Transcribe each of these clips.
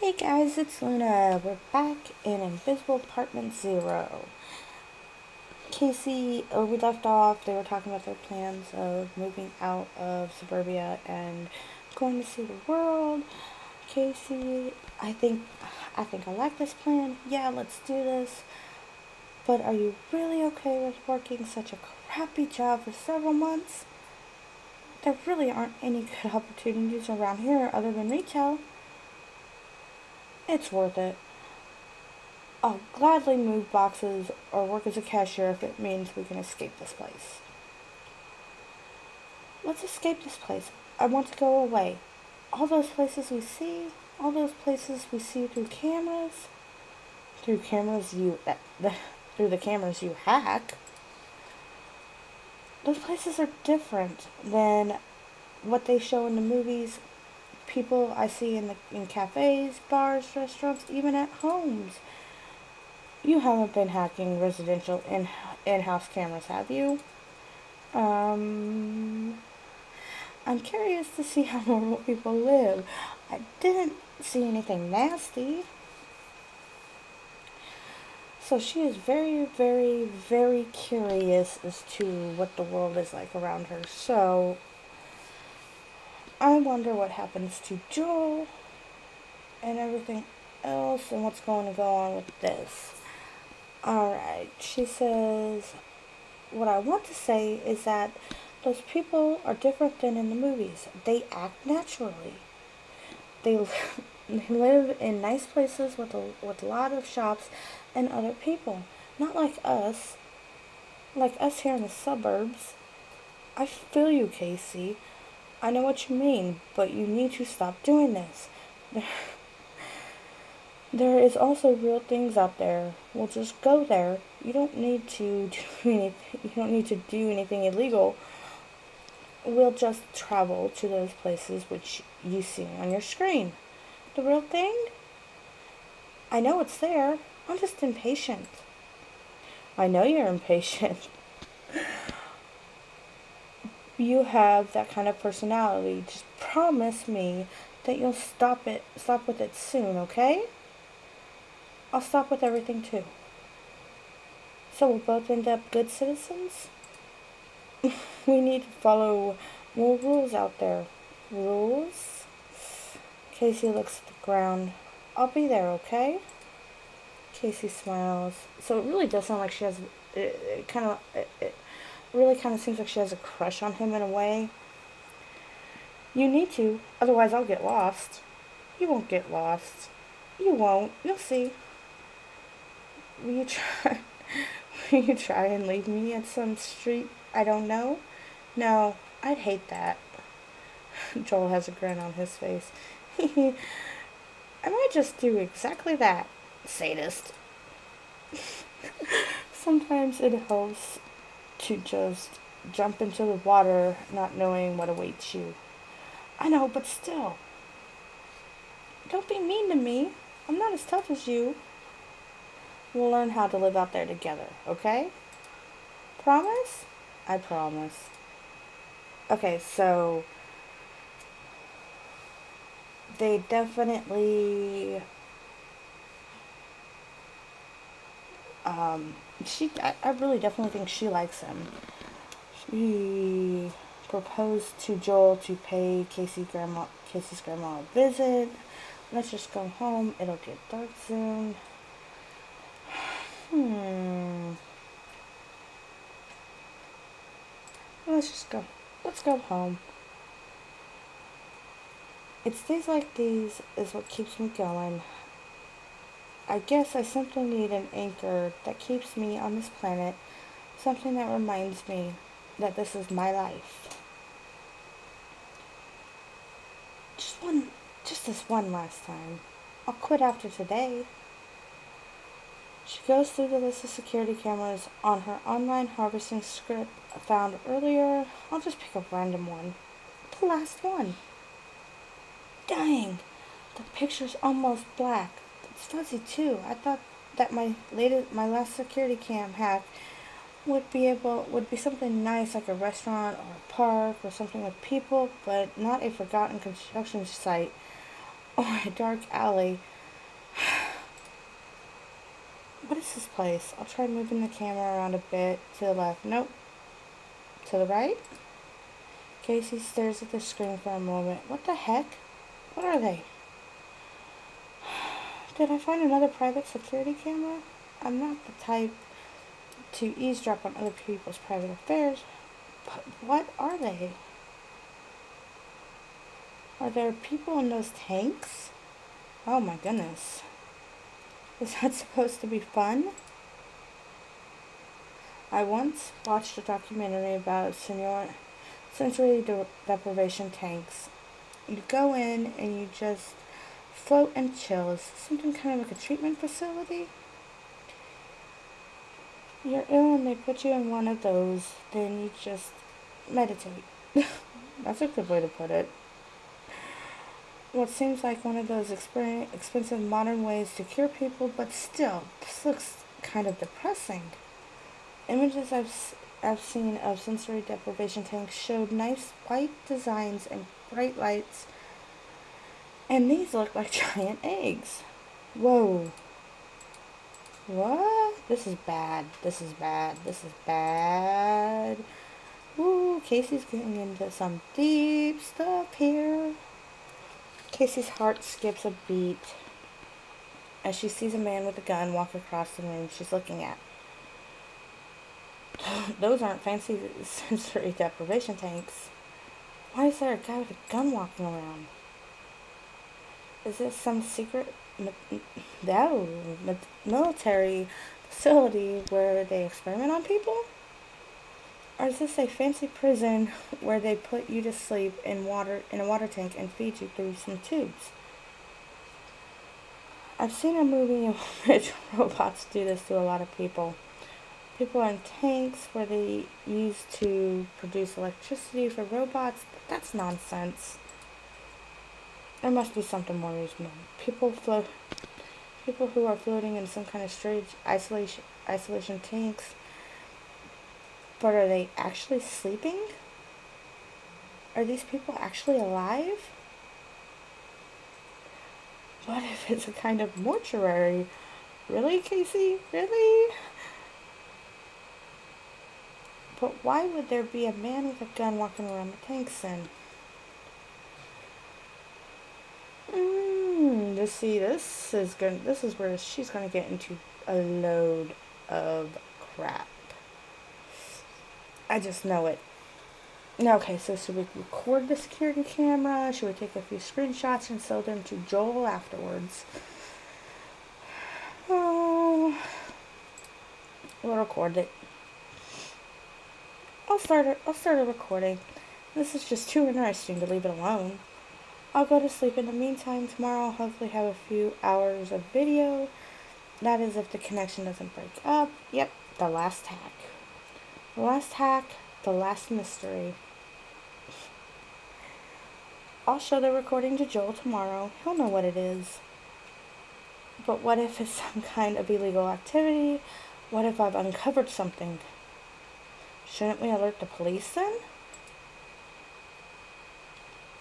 Hey guys, it's Luna. We're back in Invisible Apartment Zero. Casey, we left off, they were talking about their plans of moving out of suburbia and going to see the world. Casey, I think I like this plan. Yeah, let's do this. But are you really okay with working such a crappy job for several months? There really aren't any good opportunities around here other than retail. It's worth it. I'll gladly move boxes or work as a cashier if it means we can escape this place. Let's escape this place. I want to go away. All those places we see, all those places we see through cameras you, through the cameras you hack. Those places are different than what they show in the movies. People I see in cafes, bars, restaurants, even at homes. You haven't been hacking residential in-house cameras, have you? Um, I'm curious to see how normal people live. I didn't see anything nasty. So she is very, very, very curious as to what the world is like around her. So I wonder what happens to Joel and everything else and what's going to go on with this. Alright, she says, what I want to say is that those people are different than in the movies. They act naturally. They, they live in nice places with a lot of shops and other people. Not like us. Like us here in the suburbs. I feel you, Casey. I know what you mean, but you need to stop doing this. There is also real things out there. We'll just go there. You don't need to do anything. You don't need to do anything illegal. We'll just travel to those places which you see on your screen. The real thing? I know it's there. I'm just impatient. I know you're impatient. You have that kind of personality. Just promise me that you'll stop with it soon, okay? I'll stop with everything too. So we'll both end up good citizens? We need to follow more rules out there. Rules? Casey looks at the ground. I'll be there, okay? Casey smiles. So it really does sound like she has. It really kind of seems like she has a crush on him in a way. You need to, otherwise I'll get lost. You won't get lost. You won't. You'll see. Will you try? Will you try and leave me at some street I don't know? No, I'd hate that. Joel has a grin on his face. I might just do exactly that, sadist. Sometimes it helps to just jump into the water not knowing what awaits you. I know, but still. Don't be mean to me. I'm not as tough as you. We'll learn how to live out there together, okay? Promise? I promise. Okay, so they definitely I really definitely think she likes him. She proposed to Joel to pay Casey's grandma a visit. Let's just go home. It'll get dark soon. Let's just go. Let's go home. It's days like these is what keeps me going. I guess I simply need an anchor that keeps me on this planet. Something that reminds me that this is my life. Just this one last time. I'll quit after today. She goes through the list of security cameras on her online harvesting script found earlier. I'll just pick a random one. The last one. Dang, the picture's almost black. It's fuzzy too. I thought that my last security cam hack would be something nice like a restaurant or a park or something with people, but not a forgotten construction site or a dark alley. Casey's place. I'll try moving the camera around a bit. To the left. Nope. To the right. Casey stares at the screen for a moment. What the heck? What are they? Did I find another private security camera? I'm not the type to eavesdrop on other people's private affairs. But what are they? Are there people in those tanks? Oh my goodness. Is that supposed to be fun? I once watched a documentary about sensory deprivation tanks. You go in and you just float and chill. Is something kind of like a treatment facility? You're ill and they put you in one of those, then you just meditate. That's a good way to put it. What seems like one of those expensive modern ways to cure people, but still, this looks kind of depressing. Images I've seen of sensory deprivation tanks showed nice white designs and bright lights, and these look like giant eggs. Whoa. What? This is bad. This is bad. This is bad. Ooh, Casey's getting into some deep stuff here. Casey's heart skips a beat as she sees a man with a gun walk across the room she's looking at. Those aren't fancy sensory deprivation tanks. Why is there a guy with a gun walking around? Is this some secret military facility where they experiment on people? Or is this a fancy prison where they put you to sleep in a water tank and feed you through some tubes? I've seen a movie in which robots do this to a lot of people. People are in tanks where they use to produce electricity for robots, but that's nonsense. There must be something more reasonable. People who are floating in some kind of strange isolation tanks. But are they actually sleeping? Are these people actually alive? What if it's a kind of mortuary? Really, Casey? Really? But why would there be a man with a gun walking around the tanks then? This is where she's gonna get into a load of crap. I just know it. Okay, so should we record the security camera? Should we take a few screenshots and sell them to Joel afterwards? Oh, we'll record it. I'll start a recording. This is just too interesting to leave it alone. I'll go to sleep in the meantime. Tomorrow I'll hopefully have a few hours of video. That is if the connection doesn't break up. Yep, the last hack. The last hack, the last mystery. I'll show the recording to Joel tomorrow. He'll know what it is. But what if it's some kind of illegal activity? What if I've uncovered something? Shouldn't we alert the police then?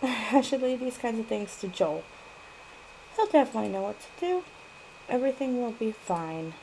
I should leave these kinds of things to Joel. He'll definitely know what to do. Everything will be fine.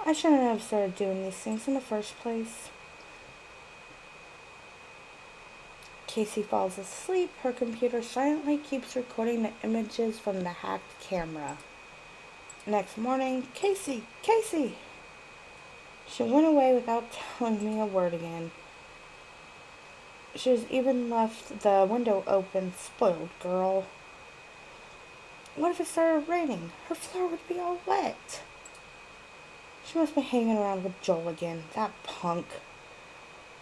I shouldn't have started doing these things in the first place. Casey falls asleep. Her computer silently keeps recording the images from the hacked camera. Next morning, Casey! She went away without telling me a word again. She has even left the window open. Spoiled girl. What if it started raining? Her floor would be all wet. She must be hanging around with Joel again. That punk.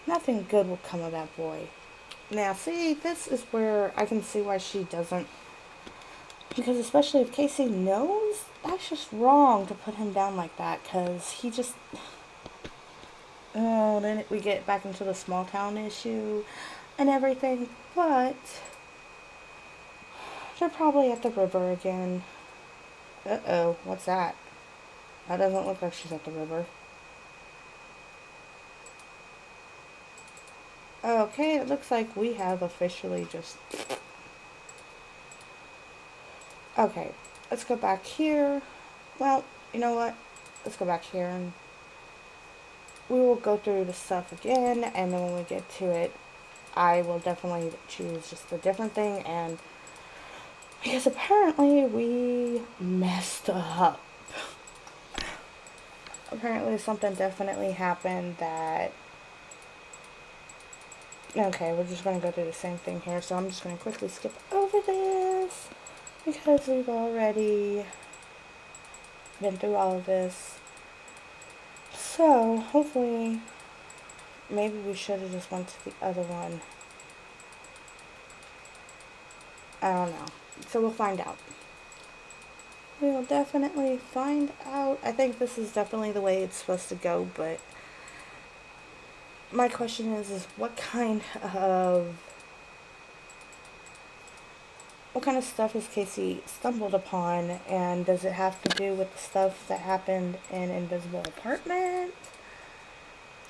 Nothing good will come of that boy. Now, see, this is where I can see why she doesn't. Because especially if Casey knows, that's just wrong to put him down like that. Because he just... Oh, then we get back into the small town issue and everything. But they're probably at the river again. Uh-oh, what's that? That doesn't look like she's at the river. Okay, it looks like we have officially just... Okay, let's go back here. Well, you know what? Let's go back here and we will go through the stuff again, and then when we get to it, I will definitely choose just a different thing, and because apparently we messed up. Apparently something definitely happened that... Okay, we're just going to go through the same thing here, so I'm just going to quickly skip over this because we've already been through all of this. So, hopefully, maybe we should have just went to the other one. I don't know. So we'll find out. We'll definitely find out. I think this is definitely the way it's supposed to go, but my question is what kind of stuff has Casey stumbled upon, and does it have to do with the stuff that happened in Invisible Apartment?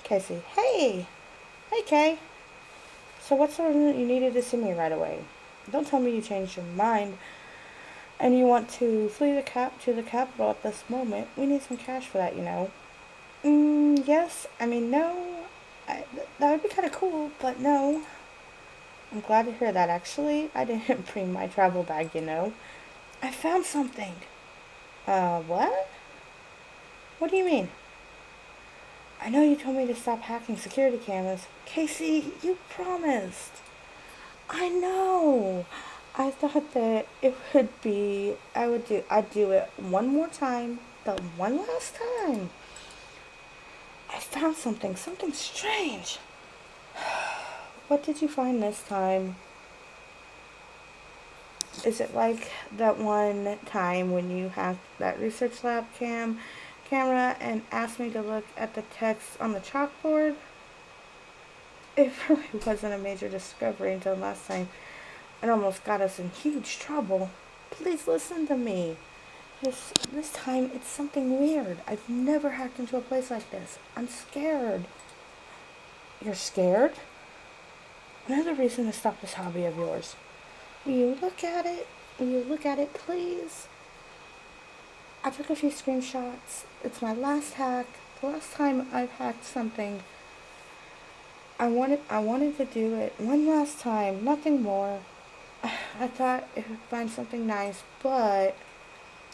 Casey, hey! Hey, Kay! So what's the reason that you needed to see me right away? Don't tell me you changed your mind and you want to flee to the capital at this moment. We need some cash for that, you know. Yes. I mean, no. That would be kind of cool, but no. I'm glad to hear that, actually. I didn't bring my travel bag, you know. I found something. What? What do you mean? I know you told me to stop hacking security cameras. Casey, you promised. I know. I thought that it would be, I'd do it one more time, the one last time. I found something strange. What did you find this time? Is it like that one time when you hacked that research lab camera and asked me to look at the text on the chalkboard? It really wasn't a major discovery until last time. It almost got us in huge trouble. Please listen to me. This time it's something weird. I've never hacked into a place like this. I'm scared. You're scared? Another reason to stop this hobby of yours. Will you look at it? Will you look at it, please? I took a few screenshots. It's my last hack. The last time I've hacked something. I wanted to do it one last time, nothing more. I thought it would find something nice, but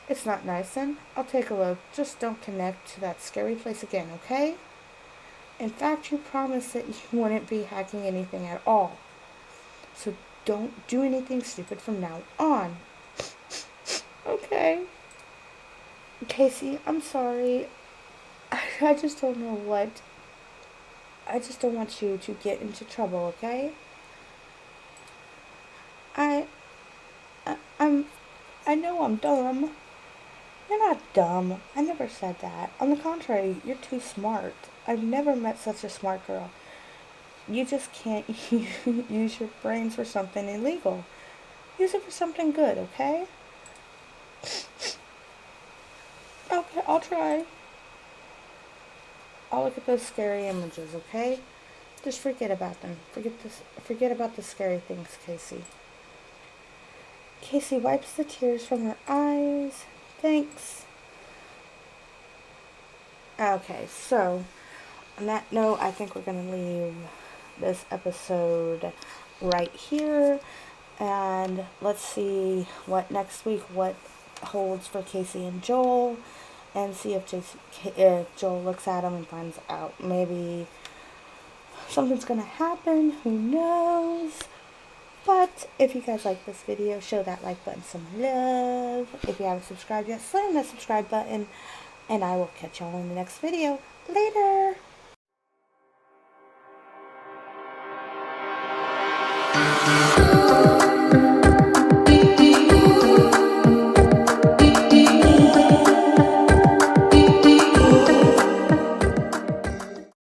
it's not nice, and I'll take a look. Just don't connect to that scary place again, okay? In fact, you promised that you wouldn't be hacking anything at all. So don't do anything stupid from now on. Okay. Casey, I'm sorry. I just don't know what. I just don't want you to get into trouble, okay? I know I'm dumb. You're not dumb. I never said that. On the contrary, you're too smart. I've never met such a smart girl. You just can't use your brains for something illegal. Use it for something good, okay? Okay, I'll try. I'll look at those scary images, okay? Just forget about them. Forget about the scary things, Casey. Casey wipes the tears from her eyes. Thanks. Okay, so on that note, I think we're going to leave this episode right here. And let's see what next week, what holds for Casey and Joel. And see if Joel looks at him and finds out. Maybe something's going to happen. Who knows? But if you guys like this video, show that like button some love. If you haven't subscribed yet, slam that subscribe button. And I will catch y'all in the next video. Later!